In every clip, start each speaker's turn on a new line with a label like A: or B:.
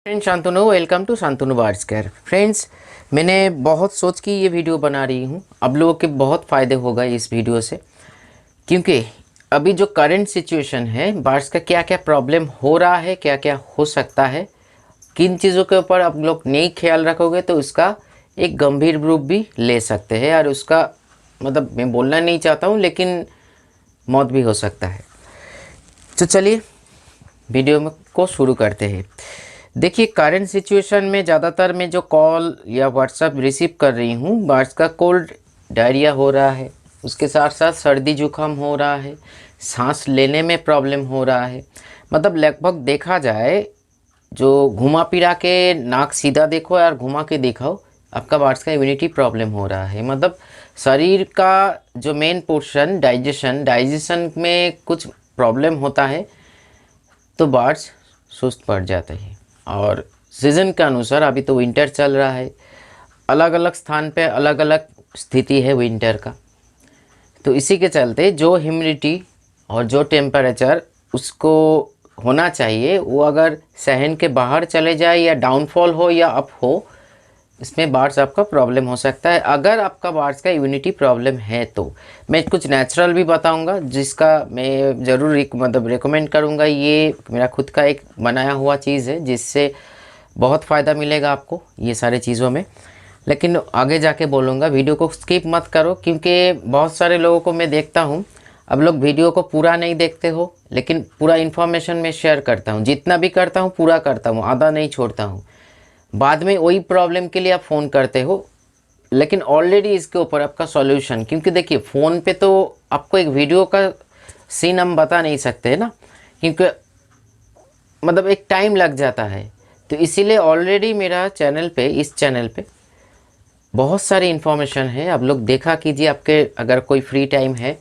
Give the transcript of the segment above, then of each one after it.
A: Friends Shantanu, welcome to Shantanu bards care. Friends, मैंने बहुत सोच के ये वीडियो बना रही हूँ। अब लोगों के बहुत फ़ायदे होगा इस वीडियो से, क्योंकि अभी जो करंट सिचुएशन है, बार्ड्स का क्या क्या प्रॉब्लम हो रहा है, क्या क्या हो सकता है, किन चीज़ों के ऊपर आप लोग नहीं ख्याल रखोगे तो उसका एक गंभीर रूप भी ले सकते हैं। और उसका मतलब मैं बोलना नहीं चाहता हूँ, लेकिन मौत भी हो सकता है। तो चलिए वीडियो में को शुरू करते हैं। देखिए, करंट सिचुएशन में ज़्यादातर मैं जो कॉल या व्हाट्सएप रिसीव कर रही हूँ, बर्ड्स का कोल्ड डायरिया हो रहा है, उसके साथ साथ सर्दी जुकाम हो रहा है, सांस लेने में प्रॉब्लम हो रहा है। मतलब लगभग देखा जाए, जो घुमा फिरा के नाक सीधा देखो यार, घुमा के दिखाओ, आपका बर्ड्स का इम्यूनिटी प्रॉब्लम हो रहा है। मतलब शरीर का जो मेन पोर्शन डाइजेशन में कुछ प्रॉब्लम होता है तो बर्ड्स सुस्त पड़ जाते हैं। और सीज़न के अनुसार, अभी तो विंटर चल रहा है, अलग अलग स्थान पे अलग अलग स्थिति है विंटर का। तो इसी के चलते जो ह्यूमिडिटी और जो टेम्परेचर उसको होना चाहिए, वो अगर सहन के बाहर चले जाए या डाउनफॉल हो या अप हो, इसमें बार्ड्स आपका प्रॉब्लम हो सकता है। अगर आपका बार्ड्स का इम्यूनिटी प्रॉब्लम है तो मैं कुछ नेचुरल भी बताऊंगा, जिसका मैं ज़रूर रिकमेंड करूंगा। ये मेरा खुद का एक बनाया हुआ चीज़ है, जिससे बहुत फ़ायदा मिलेगा आपको ये सारे चीज़ों में। लेकिन आगे जाके बोलूँगा, वीडियो को स्किप मत करो, क्योंकि बहुत सारे लोगों को मैं देखता हूँ, अब लोग वीडियो को पूरा नहीं देखते हो, लेकिन पूरा इन्फॉर्मेशन मैं शेयर करता हूँ, जितना भी करता हूँ पूरा करता हूँ, आधा नहीं छोड़ता हूँ। बाद में वही प्रॉब्लम के लिए आप फ़ोन करते हो, लेकिन ऑलरेडी इसके ऊपर आपका सॉल्यूशन, क्योंकि देखिए फ़ोन पे तो आपको एक वीडियो का सीन हम बता नहीं सकते है ना, क्योंकि मतलब एक टाइम लग जाता है। तो इसीलिए ऑलरेडी मेरा चैनल पे, इस चैनल पे बहुत सारी इन्फॉर्मेशन है, आप लोग देखा कीजिए। आपके अगर कोई फ्री टाइम है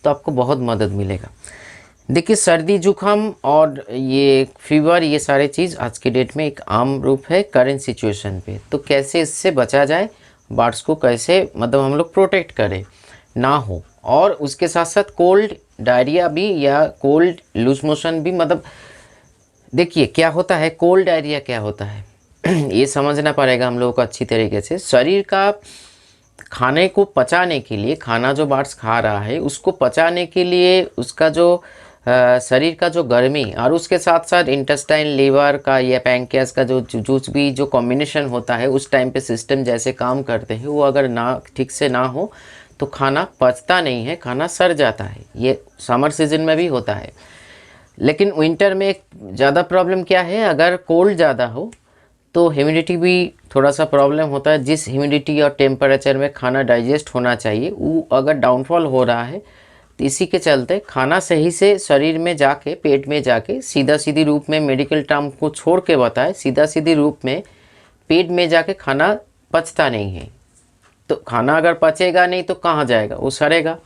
A: तो आपको बहुत मदद मिलेगा। देखिए, सर्दी जुकाम और ये फीवर, ये सारे चीज़ आज के डेट में एक आम रूप है करंट सिचुएशन पे। तो कैसे इससे बचा जाए, बर्ड्स को कैसे मतलब हम लोग प्रोटेक्ट करें ना हो। और उसके साथ साथ कोल्ड डायरिया भी या कोल्ड लूज मोशन भी, मतलब देखिए क्या होता है, कोल्ड डायरिया क्या होता है ये समझना पड़ेगा हम लोगों को अच्छी तरीके से। शरीर का खाने को पचाने के लिए, खाना जो बर्ड्स खा रहा है उसको पचाने के लिए, उसका जो शरीर का जो गर्मी और उसके साथ साथ इंटेस्टाइन, लीवर का या पैंक्रियास का जो जूस भी जो कॉम्बिनेशन होता है, उस टाइम पे सिस्टम जैसे काम करते हैं, वो अगर ना ठीक से ना हो तो खाना पचता नहीं है, खाना सड़ जाता है। ये समर सीजन में भी होता है। लेकिन विंटर में एक ज़्यादा प्रॉब्लम क्या है, अगर कोल्ड ज़्यादा हो तो ह्यूमिडिटी भी थोड़ा सा प्रॉब्लम होता है। जिस ह्यूमिडिटी और टेम्परेचर में खाना डाइजेस्ट होना चाहिए, वो अगर डाउनफॉल हो रहा है तो इसी के चलते खाना सही से शरीर में जाके, पेट में जाके, सीधा सीधी रूप में, मेडिकल टर्म को छोड़ के बताए, सीधा सीधी रूप में पेट में जाके खाना पचता नहीं है। तो खाना अगर पचेगा नहीं तो कहाँ जाएगा, वो सड़ेगा।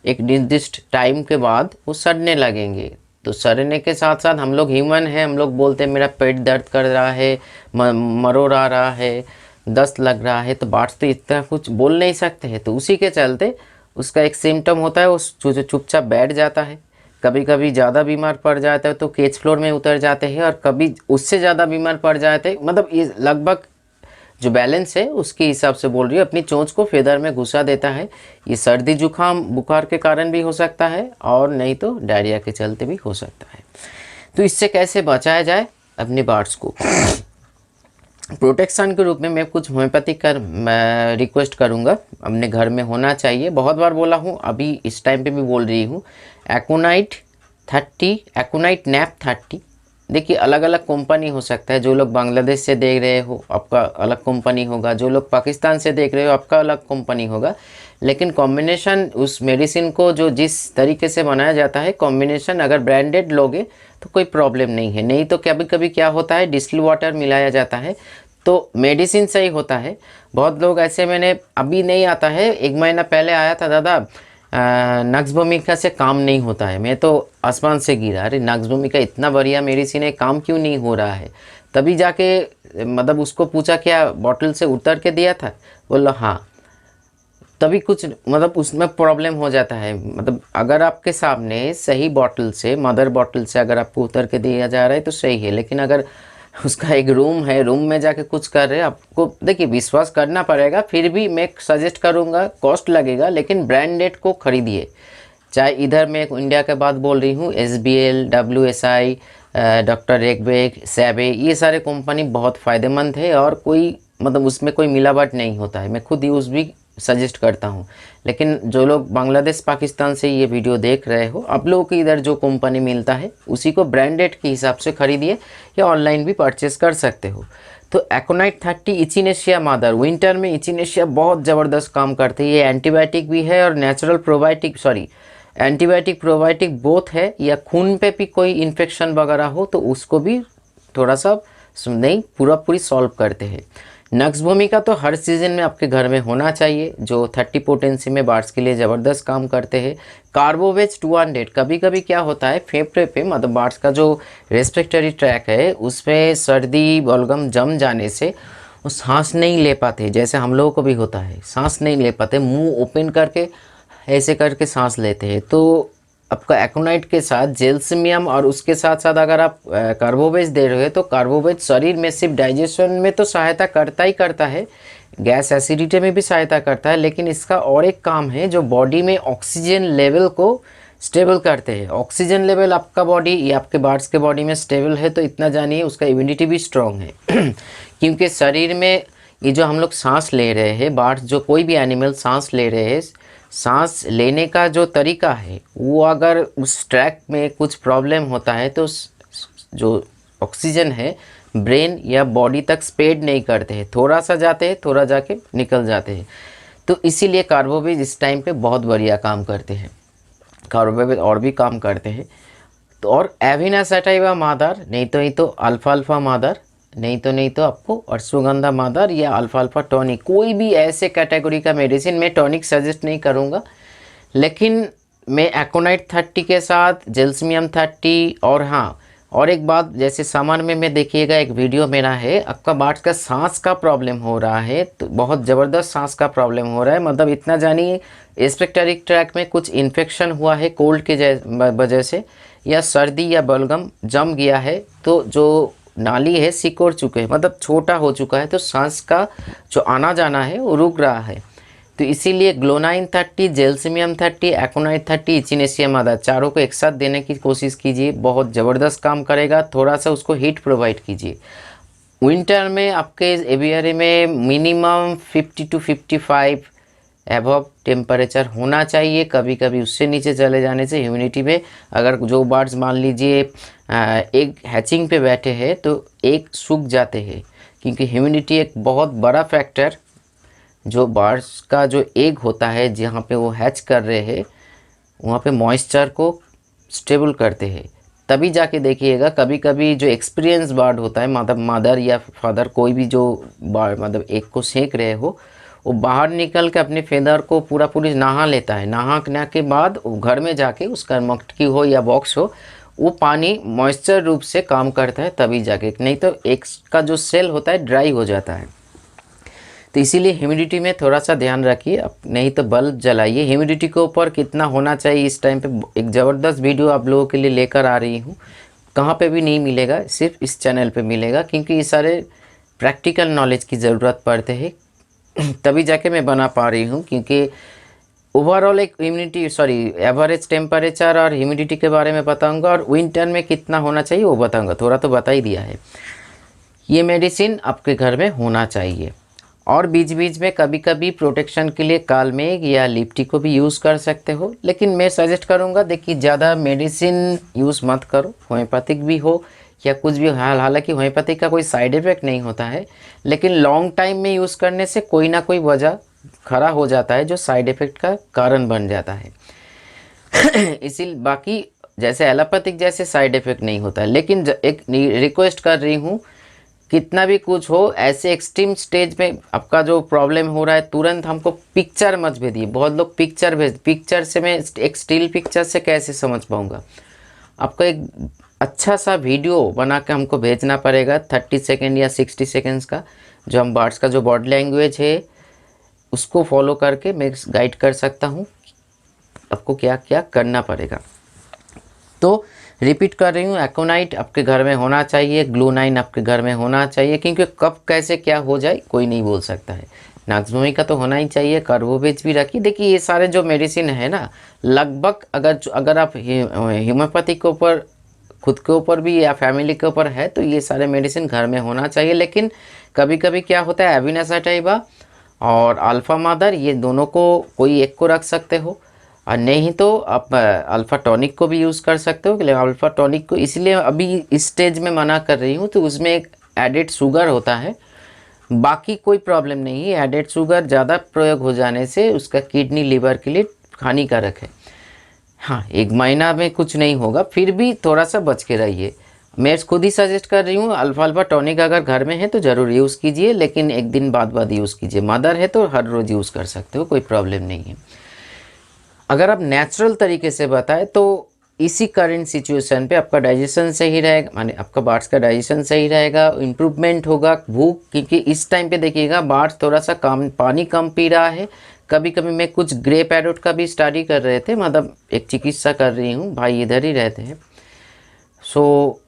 A: एक निर्दिष्ट टाइम के बाद वो सड़ने लगेंगे। तो सड़ने के साथ साथ हम लोग ह्यूमन हैं, हम लोग बोलते हैं मेरा पेट दर्द कर रहा है, मरोड़ आ रहा है, दस्त लग रहा है। तो बर्ड्स तो इतना कुछ बोल नहीं सकते हैं। तो उसी के चलते उसका एक सिम्टम होता है, वो चुपचाप बैठ जाता है। कभी कभी ज़्यादा बीमार पड़ जाता है तो केज फ्लोर में उतर जाते हैं, और कभी उससे ज़्यादा बीमार पड़ जाते हैं। मतलब ये लगभग जो बैलेंस है उसके हिसाब से बोल रही हूँ, अपनी चोंच को फेदर में घुसा देता है। ये सर्दी जुकाम बुखार के कारण भी हो सकता है, और नहीं तो डायरिया के चलते भी हो सकता है। तो इससे कैसे बचाया जाए अपने बर्ड्स को, प्रोटेक्शन के रूप में मैं कुछ होम्योपैथिक का मैं रिक्वेस्ट करूँगा, अपने घर में होना चाहिए। बहुत बार बोला हूँ, अभी इस टाइम पे भी बोल रही हूँ। एकोनाइट 30, एकोनाइट नैप 30। देखिए, अलग अलग कंपनी हो सकता है। जो लोग बांग्लादेश से देख रहे हो आपका अलग कंपनी होगा, जो लोग पाकिस्तान से देख रहे हो आपका अलग कंपनी होगा। लेकिन कॉम्बिनेशन उस मेडिसिन को जो जिस तरीके से बनाया जाता है, कॉम्बिनेशन अगर ब्रांडेड लोगे तो कोई प्रॉब्लम नहीं है। नहीं तो कभी कभी क्या होता है, डिस्टिल वाटर मिलाया जाता है, तो मेडिसिन सही होता है। बहुत लोग ऐसे, मैंने अभी नहीं आता है, 1 महीना पहले आया था, दादा नक्स भूमिका से काम नहीं होता है। मैं तो आसमान से गिरा, अरे नक्स भूमिका इतना बढ़िया मेडिसिन है, काम क्यों नहीं हो रहा है। तभी जाके मतलब उसको पूछा क्या बॉटल से उतर के दिया था, बोला हाँ। तभी कुछ मतलब उसमें प्रॉब्लम हो जाता है। मतलब अगर आपके सामने सही बॉटल से, मदर बॉटल से अगर आपको उतर के दिया जा रहा है तो सही है, लेकिन अगर उसका एक रूम है, रूम में जाके कुछ कर रहे हैं। आपको देखिए विश्वास करना पड़ेगा, फिर भी मैं सजेस्ट करूँगा, कॉस्ट लगेगा लेकिन ब्रांडेड को खरीदिए। चाहे इधर मैं इंडिया के बात बोल रही हूँ, SBL, WSI, डॉक्टर रेगबेक, सैबे, ये सारे कंपनी बहुत फ़ायदेमंद है और कोई मतलब उसमें कोई मिलावट नहीं होता है। मैं खुद यूज़ भी सजेस्ट करता हूँ। लेकिन जो लोग बांग्लादेश पाकिस्तान से ये वीडियो देख रहे हो, आप लोगों को इधर जो कंपनी मिलता है उसी को ब्रांडेड के हिसाब से खरीदिए या ऑनलाइन भी परचेस कर सकते हो। तो एकोनाइट 30 इचिनेशिया मादर, विंटर में इचिनेशिया बहुत ज़बरदस्त काम करते हैं। ये एंटीबायोटिक भी है और natural probiotic, sorry antibiotic probiotic both है। या खून पे भी कोई इन्फेक्शन वगैरह हो तो उसको भी थोड़ा सा नहीं पूरी सॉल्व करते हैं। नक्स भूमिका तो हर सीज़न में आपके घर में होना चाहिए, जो 30 पोटेंसी में बार्ड्स के लिए ज़बरदस्त काम करते हैं। कार्बोवेज 200, कभी कभी क्या होता है फेफड़े पे मतलब बार्ड्स का जो रेस्पिरेटरी ट्रैक है उसमें सर्दी बलगम जम जाने से वो सांस नहीं ले पाते, जैसे हम लोगों को भी होता है, सांस नहीं ले पाते, मुंह ओपन करके ऐसे करके सांस लेते हैं। तो आपका एकोनाइट के साथ जेल्सिमियम और उसके साथ साथ अगर आप कार्बोवेज दे रहे हो तो कार्बोवेज शरीर में सिर्फ डाइजेशन में तो सहायता करता ही करता है, गैस एसिडिटी में भी सहायता करता है, लेकिन इसका और एक काम है जो बॉडी में ऑक्सीजन लेवल को स्टेबल करते हैं। ऑक्सीजन लेवल आपका बॉडी या आपके बार्ड्स के बॉडी में स्टेबल है तो इतना जानिए उसका इम्यूनिटी भी स्ट्रॉन्ग है क्योंकि शरीर में ये जो हम लोग सांस ले रहे हैं, बार्ड्स जो कोई भी एनिमल सांस ले रहे हैं, सांस लेने का जो तरीका है वो अगर उस ट्रैक में कुछ प्रॉब्लम होता है तो जो ऑक्सीजन है ब्रेन या बॉडी तक स्प्रेड नहीं करते हैं, थोड़ा सा जाते हैं, थोड़ा जाके निकल जाते हैं। तो इसीलिए कार्बोवेज इस टाइम पे बहुत बढ़िया काम करते हैं। कार्बोवेज और भी काम करते हैं तो, और एविना सटाइवा मादर, नहीं तो अल्फा मादर, नहीं तो आपको अश्वगंधा मादर या अल्फा टॉनिक, कोई भी ऐसे कैटेगरी का मेडिसिन, मैं टॉनिक सजेस्ट नहीं करूँगा। लेकिन मैं एकोनाइट 30 के साथ जेल्सिमियम 30, और हाँ और एक बात, जैसे सामान में मैं देखिएगा एक वीडियो मेरा है, आपका बार्ड्स का सांस का प्रॉब्लम हो रहा है तो बहुत ज़बरदस्त सांस का प्रॉब्लम हो रहा है, मतलब इतना जानिए रेस्पिरेटरी ट्रैक में कुछ इन्फेक्शन हुआ है कोल्ड के वजह से, या सर्दी या बलगम जम गया है तो जो नाली है सिकुड़ चुके हैं, मतलब छोटा हो चुका है, तो सांस का जो आना जाना है वो रुक रहा है। तो इसीलिए ग्लोनाइन 30, जेल्सिमियम 30, एकोनाइट 30, इचिनेशिया मादर, चारों को एक साथ देने की कोशिश कीजिए, बहुत ज़बरदस्त काम करेगा। थोड़ा सा उसको हीट प्रोवाइड कीजिए। विंटर में आपके एवियरी में मिनिमम 50 to 55 एबव टेम्परेचर होना चाहिए, कभी कभी उससे नीचे चले जाने से ह्यूमिडिटी में, अगर जो बर्ड्स मान लीजिए एक हैचिंग पे बैठे हैं तो एक सूख जाते हैं, क्योंकि ह्यूमिडिटी एक बहुत बड़ा फैक्टर जो बर्ड्स का जो एग होता है जहाँ पे वो हैच कर रहे हैं वहाँ पे मॉइस्चर को स्टेबल करते हैं। तभी जाके देखिएगा कभी कभी जो एक्सपीरियंस बर्ड होता है, मतलब मदर या फादर कोई भी जो बर्ड मतलब एग को सेंक रहे हो, वो बाहर निकल के अपने फेदर को पूरी नहा लेता है। नहाने के बाद वो घर में जाके उसका मटकी हो या बॉक्स हो, वो पानी मॉइस्चर रूप से काम करता है तभी जाके, नहीं तो एग का जो सेल होता है ड्राई हो जाता है। तो इसीलिए ह्यूमिडिटी में थोड़ा सा ध्यान रखिए, नहीं तो बल्ब जलाइए। ह्यूमिडिटी के ऊपर कितना होना चाहिए इस टाइम पे एक ज़बरदस्त वीडियो आप लोगों के लिए लेकर आ रही हूँ, कहाँ पे भी नहीं मिलेगा, सिर्फ इस चैनल पे मिलेगा, क्योंकि ये सारे प्रैक्टिकल नॉलेज की ज़रूरत पड़ते हैं तभी जाके मैं बना पा रही हूँ। क्योंकि ओवरऑल एक एवरेज टेम्परेचर और ह्यूमिडिटी के बारे में बताऊँगा, और विंटर में कितना होना चाहिए वो बताऊँगा, थोड़ा तो बता ही दिया है। ये मेडिसिन आपके घर में होना चाहिए, और बीच बीच में कभी कभी प्रोटेक्शन के लिए कालमेग या लिप्टी को भी यूज़ कर सकते हो। लेकिन मैं सजेस्ट करूँगा, देखिए ज़्यादा मेडिसिन यूज़ मत करो, होम्योपैथिक भी हो या कुछ भी। हालांकि होम्योपैथिक का कोई साइड इफ़ेक्ट नहीं होता है, लेकिन लॉन्ग टाइम में यूज़ करने से कोई ना कोई वजह खड़ा हो जाता है जो साइड इफ़ेक्ट का कारण बन जाता है इसी बाकी जैसे एलोपैथिक जैसे साइड इफ़ेक्ट नहीं होता है। लेकिन एक रिक्वेस्ट कर रही हूँ, कितना भी कुछ हो, ऐसे एक्सट्रीम स्टेज में आपका जो प्रॉब्लम हो रहा है तुरंत हमको पिक्चर मत भेजिए। बहुत लोग पिक्चर से मैं एक स्टिल पिक्चर से कैसे समझ पाऊँगा, आपको एक अच्छा सा वीडियो बना के हमको भेजना पड़ेगा 30 सेकेंड या 60 सेकेंड्स का, जो हम बर्ड्स का जो बॉडी लैंग्वेज है उसको फॉलो करके मैं गाइड कर सकता हूँ आपको क्या क्या करना पड़ेगा। तो रिपीट कर रही हूँ, एकोनाइट आपके घर में होना चाहिए, ग्लू9 आपके घर में होना चाहिए, क्योंकि कब कैसे क्या हो जाए कोई नहीं बोल सकता है। नाक्सोमी का तो होना ही चाहिए, कार्बोवेज भी रखिए। देखिए ये सारे जो मेडिसिन है ना, लगभग अगर आप होम्योपैथी के ऊपर, खुद के ऊपर भी या फैमिली के ऊपर है, तो ये सारे मेडिसिन घर में होना चाहिए। लेकिन कभी कभी क्या होता है, एविनासाटाइवा और अल्फ़ा मादर, ये दोनों को कोई एक को रख सकते हो, और नहीं तो आप अल्फ़ा टॉनिक को भी यूज़ कर सकते हो। लेकिन अल्फ़ा टॉनिक को इसलिए अभी इस स्टेज में मना कर रही हूँ, तो उसमें एक एडेड शुगर होता है, बाकी कोई प्रॉब्लम नहीं है। एडेड शुगर ज़्यादा प्रयोग हो जाने से उसका किडनी लिवर के लिए हानिकारक है। हाँ, 1 महीना में कुछ नहीं होगा, फिर भी थोड़ा सा बच के रहिए। मैं खुद ही सजेस्ट कर रही हूँ, अल्फ़ा टॉनिक अगर घर में है तो ज़रूर यूज़ कीजिए, लेकिन एक दिन बाद यूज़ कीजिए। मदर है तो हर रोज़ यूज़ कर सकते हो, कोई प्रॉब्लम नहीं है। अगर आप नेचुरल तरीके से बताएं तो इसी करंट सिचुएशन पे आपका डाइजेशन सही रहेगा, माने आपका बार्स का डाइजेशन सही रहेगा, इम्प्रूवमेंट होगा। भूख, क्योंकि इस टाइम पे देखिएगा बार्स थोड़ा सा कम पानी कम पी रहा है। कभी कभी मैं कुछ ग्रे पैरोट का भी स्टडी कर रहे थे, मतलब एक चिकित्सा कर रही हूँ, भाई इधर ही रहते हैं। सो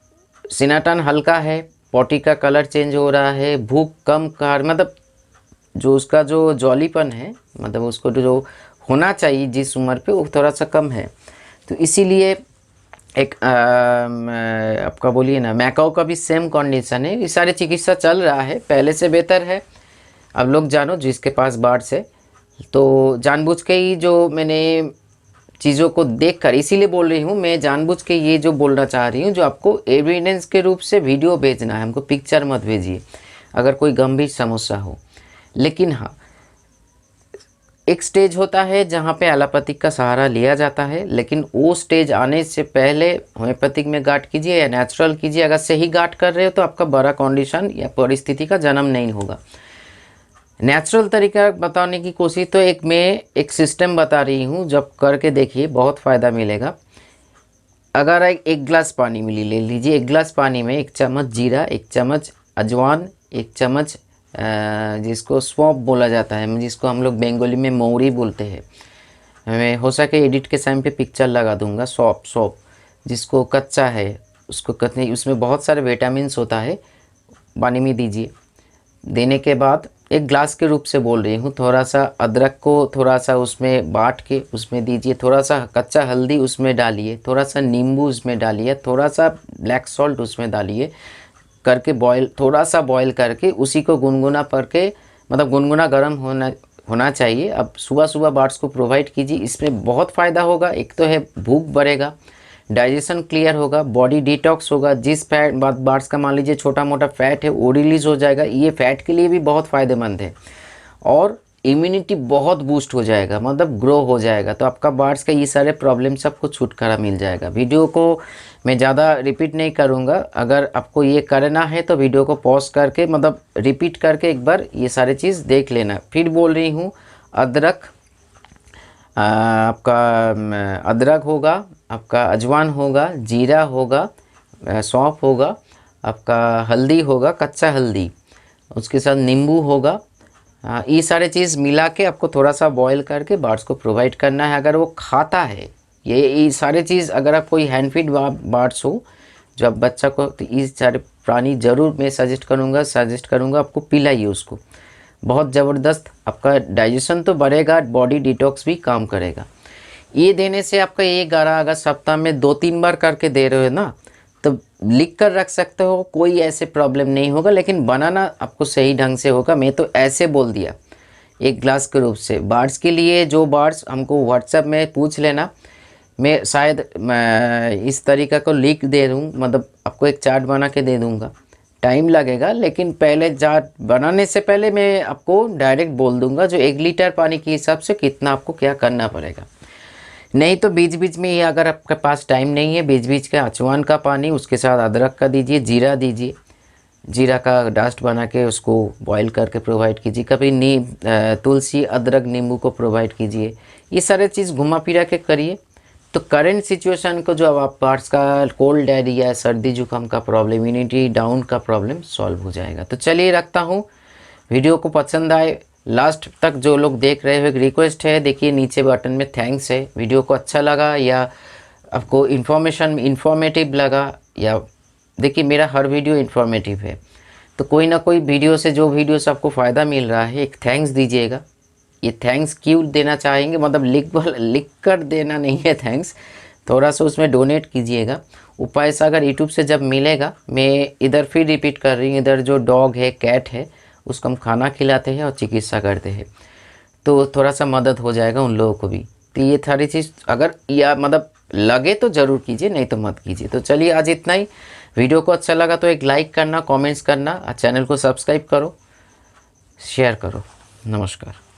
A: सिनाटन हल्का है, पॉटी का कलर चेंज हो रहा है, भूख कम कर, मतलब जो उसका जो जॉलीपन है, मतलब उसको जो होना चाहिए जिस उम्र पे, वो थोड़ा सा कम है। तो इसीलिए एक आपका बोलिए ना, मैकाओ का भी सेम कंडीशन है। ये सारे चिकित्सा चल रहा है, पहले से बेहतर है। अब लोग जानो जिसके पास बार्स है, तो जानबूझ के ही जो मैंने चीज़ों को देखकर, इसीलिए बोल रही हूँ, मैं जानबूझ के ये जो बोलना चाह रही हूँ, जो आपको एविडेंस के रूप से वीडियो भेजना है, हमको पिक्चर मत भेजिए अगर कोई गंभीर समस्या हो। लेकिन हाँ, एक स्टेज होता है जहाँ पे एलोपैथिक का सहारा लिया जाता है, लेकिन वो स्टेज आने से पहले होम्योपैथिक में गार्ड कीजिए या नेचुरल कीजिए। अगर सही गार्ड कर रहे हो तो आपका बड़ा कंडीशन या परिस्थिति का जन्म नहीं होगा। नेचुरल तरीका बताने की कोशिश, तो मैं एक सिस्टम बता रही हूँ, जब करके देखिए बहुत फ़ायदा मिलेगा। अगर एक गिलास पानी में ले लीजिए, 1 गिलास पानी में 1 चम्मच जीरा, 1 चम्मच अजवान, 1 चम्मच जिसको सौंफ बोला जाता है, जिसको हम लोग बंगाली में मौरी बोलते हैं। मैं हो सके एडिट के टाइम पे पिक्चर लगा दूंगा। सौंफ जिसको कच्चा है, उसको कतनी, उसमें बहुत सारे विटामिन्स होता है, पानी में दीजिए। देने के बाद 1 ग्लास के रूप से बोल रही हूँ, थोड़ा सा अदरक को थोड़ा सा उसमें बाँट के उसमें दीजिए, थोड़ा सा कच्चा हल्दी उसमें डालिए, थोड़ा सा नींबू उसमें डालिए, थोड़ा सा ब्लैक सॉल्ट उसमें डालिए करके बॉयल, थोड़ा सा बॉयल करके उसी को गुनगुना करके, मतलब गुनगुना गर्म होना चाहिए। अब सुबह सुबह बार्स को प्रोवाइड कीजिए, इसमें बहुत फ़ायदा होगा। एक तो है भूख बढ़ेगा, डाइजेशन क्लियर होगा, बॉडी डिटॉक्स होगा। जिस फैट बार्स का मान लीजिए छोटा मोटा फैट है वो रिलीज़ हो जाएगा, ये फैट के लिए भी बहुत फ़ायदेमंद है। और इम्यूनिटी बहुत बूस्ट हो जाएगा, मतलब ग्रो हो जाएगा। तो आपका बार्स का ये सारे प्रॉब्लम सबको छुटकारा मिल जाएगा। वीडियो को मैं ज़्यादा रिपीट नहीं करूँगा, अगर आपको ये करना है तो वीडियो को पॉज करके, मतलब रिपीट करके एक बार ये सारे चीज़ देख लेना। फिर बोल रही हूँ, अदरक, आपका अदरक होगा, आपका अजवान होगा, जीरा होगा, सौंफ होगा, आपका हल्दी होगा, कच्चा हल्दी, उसके साथ नींबू होगा। ये सारे चीज़ मिला के आपको थोड़ा सा बॉईल करके बार्स को प्रोवाइड करना है। अगर वो खाता है ये सारे चीज़, अगर आप कोई हैंड फीड बार्स हो जो आप बच्चा को, तो ये सारे प्राणी ज़रूर मैं सजेस्ट करूँगा आपको पिलाइए उसको। बहुत ज़बरदस्त आपका डाइजेशन तो बढ़ेगा, बॉडी डिटॉक्स भी काम करेगा। ये देने से आपका ये 11 अगस्त सप्ताह में 2-3 बार करके दे रहे हो ना, तो लिख कर रख सकते हो, कोई ऐसे प्रॉब्लम नहीं होगा। लेकिन बनाना आपको सही ढंग से होगा। मैं तो ऐसे बोल दिया 1 ग्लास के रूप से। बार्स के लिए जो बार्स हमको व्हाट्सएप में पूछ लेना, मैं शायद इस तरीक़ा को लिख दे दूँ, मतलब आपको एक चार्ट बना के दे दूँगा। टाइम लगेगा, लेकिन पहले चार्ट बनाने से पहले मैं आपको डायरेक्ट बोल दूँगा जो 1 लीटर पानी के हिसाब से कितना आपको क्या करना पड़ेगा। नहीं तो बीच बीच में ये, अगर आपके पास टाइम नहीं है, बीच बीच का अजवान का पानी, उसके साथ अदरक का दीजिए, जीरा दीजिए, जीरा का डस्ट बना के उसको बॉईल करके प्रोवाइड कीजिए। कभी तुलसी, अदरक, नींबू को प्रोवाइड कीजिए। ये सारे चीज़ घुमा फिरा के करिए, तो करंट सिचुएशन को, जो अब आप पार्ट्स का कोल्ड डायरिया, सर्दी जुकाम का प्रॉब्लम, इम्यूनिटी डाउन का प्रॉब्लम सॉल्व हो जाएगा। तो चलिए रखता हूँ। वीडियो को पसंद आए, लास्ट तक जो लोग देख रहे हो, एक रिक्वेस्ट है, देखिए नीचे बटन में थैंक्स है। वीडियो को अच्छा लगा या आपको इन्फॉर्मेटिव लगा, या देखिए मेरा हर वीडियो इन्फॉर्मेटिव है, तो कोई ना कोई वीडियो से, जो वीडियो से आपको फ़ायदा मिल रहा है, एक थैंक्स दीजिएगा। ये थैंक्स क्यों देना चाहेंगे, मतलब लिख कर देना नहीं है थैंक्स, थोड़ा सा उसमें डोनेट कीजिएगा। वो पैसा अगर यूट्यूब से जब मिलेगा, मैं इधर फिर रिपीट कर रही हूँ, इधर जो डॉग है, कैट है, उसको हम खाना खिलाते हैं और चिकित्सा करते हैं, तो थोड़ा सा मदद हो जाएगा उन लोगों को भी। तो ये सारी चीज़ अगर या मतलब लगे तो ज़रूर कीजिए, नहीं तो मत कीजिए। तो चलिए आज इतना ही। वीडियो को अच्छा लगा तो एक लाइक करना, कमेंट्स करना, और चैनल को सब्सक्राइब करो, शेयर करो। नमस्कार।